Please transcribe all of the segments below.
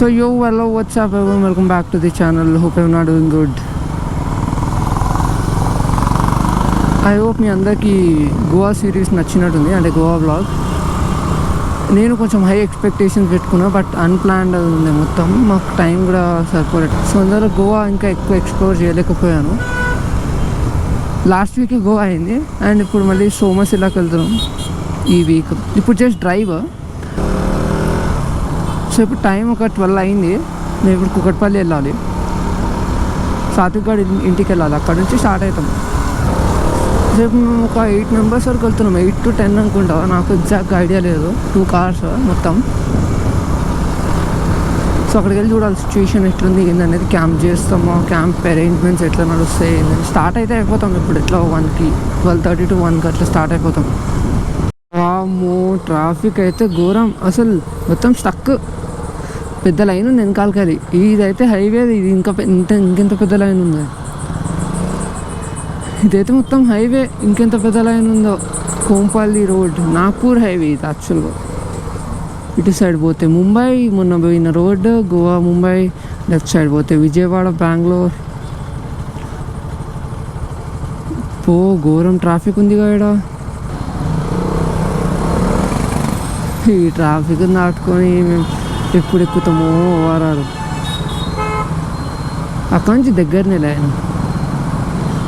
So yo, hello, what's up everyone, welcome back to the channel. Hope everyone are doing good. I hope మీ అందరికీ Goa series నచ్చినట్టుంది, అంటే Goa blog. నేను కొంచెం high expectations పెట్టుకున్నా, but unplanned ఉంది మొత్తం. మాకు టైం కూడా సరిపోలేదు. సో అందులో గోవా ఇంకా ఎక్కువ ఎక్స్ప్లోర్ చేయలేకపోయాను. లాస్ట్ వీక్ గోవా అయింది, అండ్ ఇప్పుడు మళ్ళీ సోమశిలాకి వెళ్తున్నాం ఈ వీక్. ఇప్పుడు జస్ట్ డ్రైవ్. సో ఇప్పుడు టైం ఒక 12 అయింది. మేము ఇప్పుడు కుకట్పల్లి వెళ్ళాలి, సాత్విక్ గారి ఇంటికి వెళ్ళాలి. అక్కడ నుంచి స్టార్ట్ అవుతాం. రేపు మేము ఒక 8 మెంబర్స్ వరకు వెళ్తున్నాం, 8 to 10 అనుకుంటా, నాకు ఎగ్జాక్ట్ ఐడియా లేదు. 2 cars మొత్తం. సో అక్కడికి వెళ్ళి చూడాలి సిచ్యువేషన్ ఎట్లుంది ఏందనేది. క్యాంప్ చేస్తామా, క్యాంప్ అరేంజ్మెంట్స్ ఎట్లా నడుస్తాయి. స్టార్ట్ అయితే అయిపోతాం ఇప్పుడు ఎట్లా 1కి 12:30 to 1కి అట్లా స్టార్ట్ అయిపోతాం. వామ్మో, ట్రాఫిక్ అయితే ఘోరం అసలు, మొత్తం స్టక్. పెద్ద లైన్ ఉంది వెనకాలకి. ఇదైతే హైవే, ఇది ఇంకెంత పెద్ద లైన్ ఉంది. ఇదైతే మొత్తం హైవే, ఇంకెంత పెద్ద లైన్ ఉందో. కోంపల్లి రోడ్, నాగ్పూర్ హైవే ఇది యాక్చువల్గా. ఇటు సైడ్ పోతే ముంబై, మొన్న పోయిన road Goa Mumbai. Left side పోతే విజయవాడ బెంగళూరు. ఘోరం ట్రాఫిక్ ఉంది ఇక్కడ. ఈ ట్రాఫిక్ దాటుకొని మేము ఎప్పుడు ఎక్కుతామో వారాలు. అక్కడి నుంచి దగ్గరనే లైన్.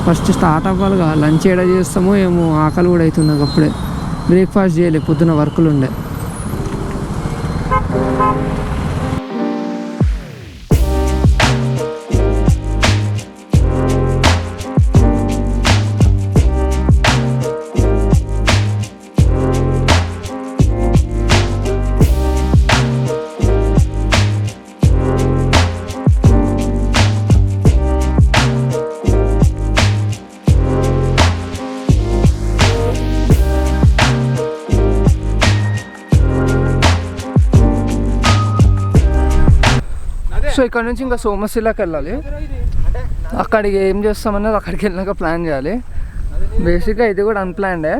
ఫస్ట్ స్టార్ట్ అవ్వాలిగా. లంచ్ ఏడా చేస్తామో ఏమో, ఆకలి కూడా అవుతుంది నాకు. అప్పుడే బ్రేక్ఫాస్ట్ చేయలే, పొద్దున్న వర్కులు ఉండే. సో ఇక్కడ నుంచి ఇంకా సోమశిలాకి వెళ్ళాలి. అక్కడికి ఏం చేస్తామన్నది అక్కడికి వెళ్ళినాక ప్లాన్ చేయాలి. బేసిక్గా ఇది కూడా అన్ప్లాన్డే.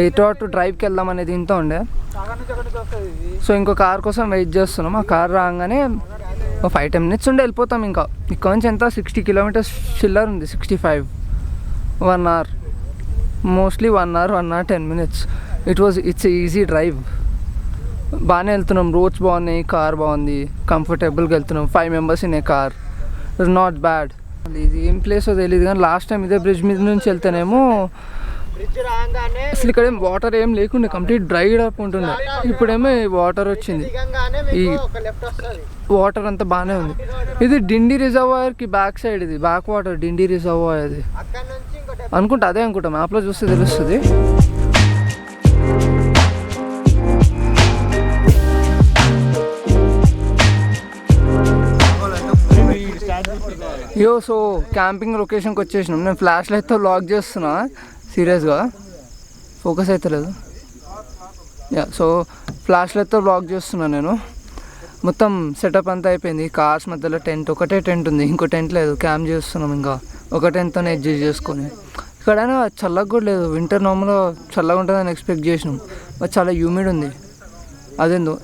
ఎటు అటు డ్రైవ్కి వెళ్దాం అనేది ఇంత ఉండే. సో ఇంకో కార్ కోసం వెయిట్ చేస్తున్నాం. ఆ కార్ రాగానే 5-10 minutes ఉండే వెళ్ళిపోతాం. ఇంకా ఇక్కడ నుంచి ఎంత 60 kilometers చిల్లర్ ఉంది, 65. 1 hour, mostly 1 hour 1 hour 10 minutes. It's easy drive. బాగానే వెళ్తున్నాం, రోడ్స్ బాగున్నాయి, కార్ బాగుంది, కంఫర్టబుల్గా వెళ్తున్నాం. 5 members in a car, it's not bad. ఇది ఏం ప్లేసో తెలియదు కానీ లాస్ట్ టైం ఇదే బ్రిడ్జ్ మీద నుంచి వెళ్తేనేమో అసలు ఇక్కడ ఏం వాటర్ ఏం లేకుండే, కంప్లీట్ డ్రైడ్ అప్ ఉంటుండే. ఇప్పుడేమో వాటర్ వచ్చింది. ఈ వాటర్ అంతా బాగానే ఉంది. ఇది డిండి రిజర్వాయర్కి బ్యాక్ సైడ్, ఇది బ్యాక్ వాటర్ డిండి రిజర్వాయర్ అది అనుకుంటా. అదే అనుకుంటా, మ్యాప్లో చూస్తే తెలుస్తుంది. సో క్యాంపింగ్ లొకేషన్కి వచ్చేసినాం. నేను ఫ్లాష్ లైట్తో లాక్ చేస్తున్నా, సీరియస్గా ఫోకస్ అవుతలేదు. సో ఫ్లాష్ లైట్తో బ్లాక్ చేస్తున్నాను నేను. మొత్తం సెటప్ అంతా అయిపోయింది. కార్స్ మధ్యలో ఒకటే టెంట్ ఉంది, ఇంకో టెంట్ లేదు. క్యాంప్ చేస్తున్నాం, ఇంకా ఒక టెంట్తోనే అడ్జస్ట్ చేసుకొని. ఇక్కడైనా చల్లగా కూడా లేదు. వింటర్ నార్మల్గా చల్లగా ఉంటుందని ఎక్స్పెక్ట్ చేసినాం, బట్ చాలా హ్యూమిడ్ ఉంది. అదేందో.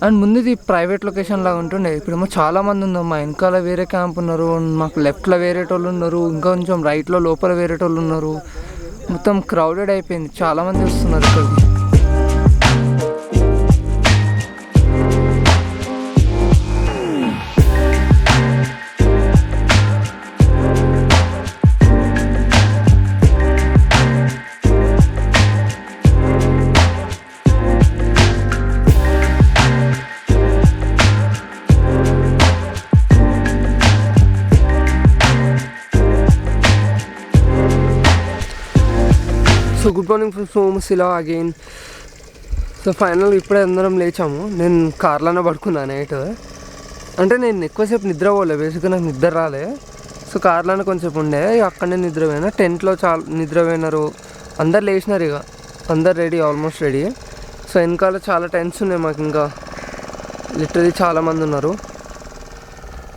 అండ్ ముందు ఇది ప్రైవేట్ లొకేషన్ లాగా ఉంటుండే, ఇప్పుడేమో చాలామంది ఉందో. మా వెనకాల వేరే క్యాంప్ ఉన్నారు, మాకు లెఫ్ట్లో వేరే వాళ్ళు ఉన్నారు, ఇంకా కొంచెం రైట్లో లోపల వేరే వాళ్ళు ఉన్నారు. మొత్తం క్రౌడెడ్ అయిపోయింది, చాలామంది వస్తున్నారు ఇక్కడికి. So good morning from Somasila again. So final ఇప్పుడే అందరం లేచాము. నేను కార్లోనే పడుకున్నా నైట్. అంటే నేను ఎక్కువసేపు నిద్రపోలే, బేసిక్గా నాకు నిద్ర రాలే. సో కార్లోనే కొంచెంసేపు ఉండే, అక్కడనే నిద్రపోయినా. టెంట్లో చాలా నిద్రపోయినారు, అందరు లేచినారు. ఇక అందరు రెడీ, ఆల్మోస్ట్ రెడీ. సో వెనకాల చాలా టెంట్స్ ఉన్నాయి మాకు, ఇంకా లిటరలీ చాలామంది ఉన్నారు.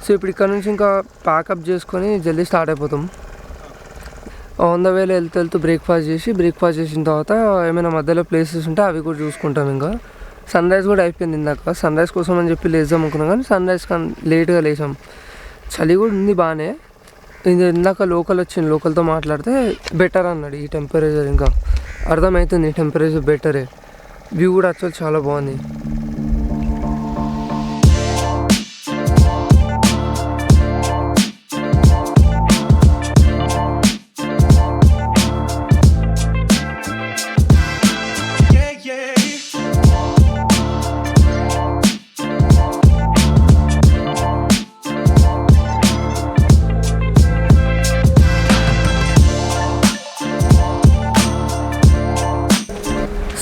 సో ఇప్పుడు ఇక్కడ నుంచి ఇంకా ప్యాకప్ చేసుకొని జల్దీ స్టార్ట్ అయిపోతాం. ఆన్ ద వేలో వెళ్తూ బ్రేక్ఫాస్ట్ చేసిన తర్వాత ఏమైనా మధ్యలో ప్లేసెస్ ఉంటే అవి కూడా చూసుకుంటాం. ఇంకా సన్ రైజ్ కూడా అయిపోయింది ఇందాక. సన్ రైజ్ కోసం అని చెప్పి లేద్దాం అనుకున్నాం కానీ సన్ రైజ్ లేట్గా లేసాం. చలి కూడా ఉంది బాగానే. ఇందాక లోకల్తో మాట్లాడితే బెటర్ అన్నాడు ఈ టెంపరేచర్. ఇంకా అర్థమవుతుంది ఈ టెంపరేచర్ బెటరే. వ్యూ కూడా యాక్చువల్ చాలా బాగుంది.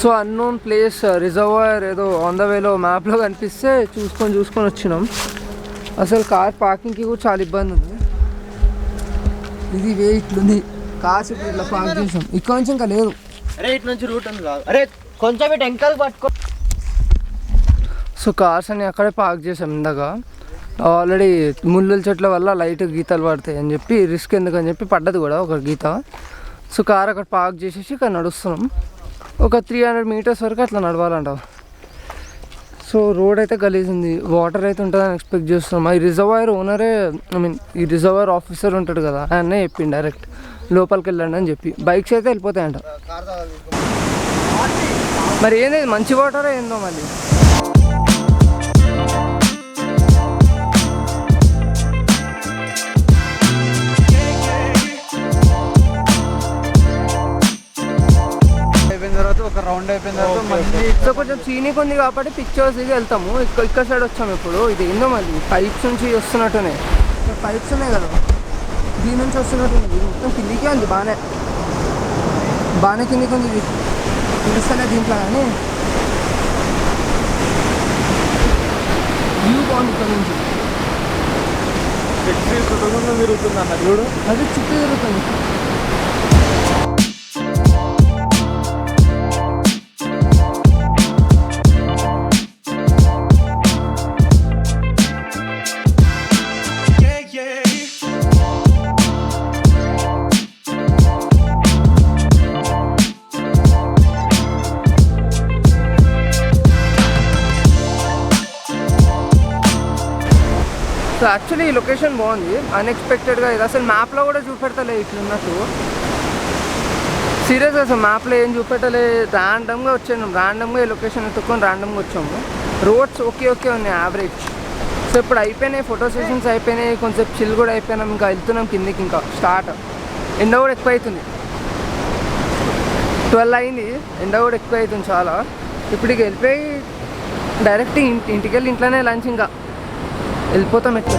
సో అన్నోన్ ప్లేస్ రిజర్వాయర్ ఏదో ఆన్ ద వేలో మ్యాప్లో కనిపిస్తే చూసుకొని వచ్చినాం. అసలు కార్ పార్కింగ్కి కూడా చాలా ఇబ్బంది ఉంది. ఇది వే ఇట్లుంది, కార్స్ ఇప్పుడు ఇట్లా పార్క్ చేసాం. ఇక్కడ నుంచి ఇంకా లేదు. అరే ఇటు నుంచి రూట్ ఉంది కాదు. అరే కొంచెం ఇటు ఎంకల్ పట్టుకో. సో కార్స్ అని అక్కడే పార్క్ చేసాం ఇందాక. ఆల్రెడీ ముళ్ళుల చెట్ల వల్ల లైట్ గీతలు పడతాయి అని చెప్పి రిస్క్ ఎందుకని చెప్పి పడ్డది కూడా ఒక గీత. సో కార్ అక్కడ పార్క్ చేసేసి ఇక్కడ నడుస్తున్నాం. ఒక 300 మీటర్స్ వరకు అట్లా నడవాలంట. సో రోడ్ అయితే గలీజ్ ఉంది, వాటర్ అయితే ఉంటుందని ఎక్స్పెక్ట్ చేస్తున్నాం. ఈ రిజర్వాయర్ ఓనరే, ఈ రిజర్వాయర్ ఆఫీసర్ ఉంటాడు కదా, ఆయనే చెప్పిండు డైరెక్ట్ లోపలికి వెళ్ళండి అని చెప్పి. బైక్స్ అయితే వెళ్ళిపోతాయంట. మరి ఏంది మంచి వాటరే ఏందో మళ్ళీ. ఒక రౌండ్ అయిపోయిన తర్వాత మళ్ళీ సో కొంచెం సీనిక్ ఉంది కాబట్టి పిక్చర్స్ దిగి వెళ్తాము. ఇక్కడ సైడ్ వచ్చాము ఇప్పుడు. ఇది ఏందో మళ్ళీ పైప్స్ నుంచి వస్తున్నట్టునే. పైప్స్ ఉన్నాయి కదా, దీని నుంచి వస్తున్నట్టు. ఇది మొత్తం కిందికే ఉంది, బాగానే కిందికి ఉంది. ఇది తెలుస్తలే దీంట్లో కానీ వ్యూ బాగుంది ఇక్కడ నుంచి. తిరుగుతుంది అన్న చూడు, అది చుట్టూ తిరుగుతుంది. సో యాక్చువల్లీ ఈ లొకేషన్ బాగుంది, అన్ఎక్స్పెక్టెడ్గా. ఇది అసలు మ్యాప్లో కూడా చూపెడతలే ఇట్లున్నట్టు. సీరియస్ అసలు మ్యాప్లో ఏం చూపెట్టలే. ర్యాండమ్గా వచ్చాను, ర్యాండమ్గా ఈ లొకేషన్ ఎత్తుక్కొని ర్యాండమ్గా వచ్చాము. రోడ్స్ ఓకే ఉన్నాయి, యావరేజ్. సో ఇప్పుడు అయిపోయినాయి, ఫోటో సెషన్స్ అయిపోయినాయి, కొంచెం చిల్ కూడా అయిపోయినాం. ఇంకా వెళ్తున్నాం కిందికి, ఇంకా స్టార్ట్. ఎండ కూడా ఎక్కువ అవుతుంది, 12 అయింది. ఎండ కూడా ఎక్కువ అవుతుంది చాలా. ఇప్పటికి వెళ్ళిపోయి డైరెక్ట్ ఇంటికి వెళ్ళి ఇంట్లోనే లంచ్, ఇంకా వెళ్ళిపోతాం ఎట్లా.